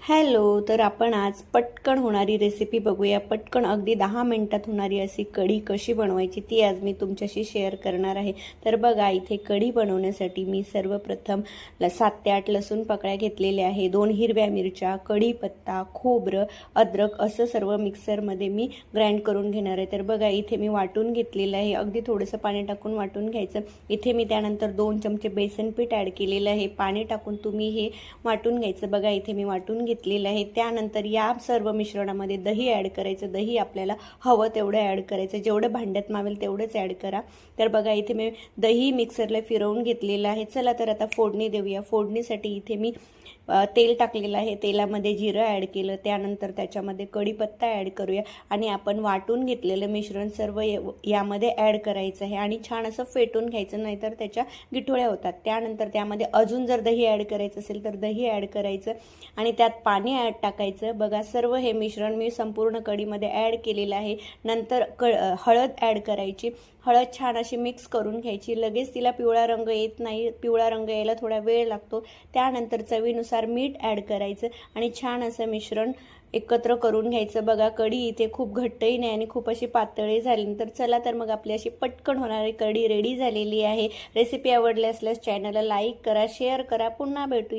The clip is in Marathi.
हॅलो, तर आपण आज पटकन होणारी रेसिपी बघूया। पटकन अगदी 10 मिनिटात होणारी अशी कढी कशी बनवायची ती आज मी तुमच्याशी शेअर करणार आहे। तर बघा, इथे कढी बनवण्यासाठी मी सर्वप्रथम 7 ते 8 लसूण पाकळ्या घेतलेल्या आहे, 2 हिरव्या मिरच्या, कढीपत्ता, खोबरं, अद्रक असं सर्व मिक्सरमध्ये मी ग्राइंड करून घेणार आहे। तर बघा, इथे मी वाटून घेतलेलं आहे, अगदी थोडंसं पाणी टाकून वाटून घ्यायचं। इथे मी त्यानंतर 2 चमचे बेसन पीठ ॲड केलेलं आहे, पाणी टाकून तुम्ही हे वाटून घ्यायचं। बघा, इथे मी वाटून घेतलेलं आहे। त्यानंतर या सर्व मिश्रणामध्ये दही ॲड करायचं। दही आपल्याला हवं तेवढं ॲड करायचं, जेवढं भांड्यात मावेल तेवढंच ॲड करा। तर बघा, इथे मी दही मिक्सरला फिरवून घेतलेलं आहे। चला तर आता फोडणी देऊया। फोडणीसाठी इथे मी तेल टाकलेलं आहे, तेलामध्ये जिरं ॲड केलं, त्यानंतर त्याच्यामध्ये कढीपत्ता ॲड करूया आणि आपण वाटून घेतलेलं मिश्रण सर्व यामध्ये ॲड करायचं आहे आणि छान असं फेटून घ्यायचं, नाहीतर त्याच्या गिठोळ्या होतात। त्यानंतर त्यामध्ये अजून जर दही ॲड करायचं असेल तर दही ॲड करायचं आणि त्यात पाणी ॲड टाकायचं। बघा, सर्व हे मिश्रण मी संपूर्ण कढीमध्ये ॲड केलेलं आहे। नंतर हळद ॲड करायची, हळद छान अशी मिक्स करून घ्यायची। लगेच तिला पिवळा रंग येत नाही, पिवळा रंग यायला थोडा वेळ लागतो। त्यानंतर चवीनुसार मीठ ॲड करायचं आणि छान असं मिश्रण एकत्र करून घ्यायचं। बघा, कढी इथे खूप घट्टही नाही आणि खूप अशी पातळही झाली। तर चला तर मग आपली अशी पटकन होणारी कढी रेडी झालेली आहे। रेसिपी आवडली असल्यास चॅनलला लाईक करा, शेअर करा। पुन्हा भेटूया।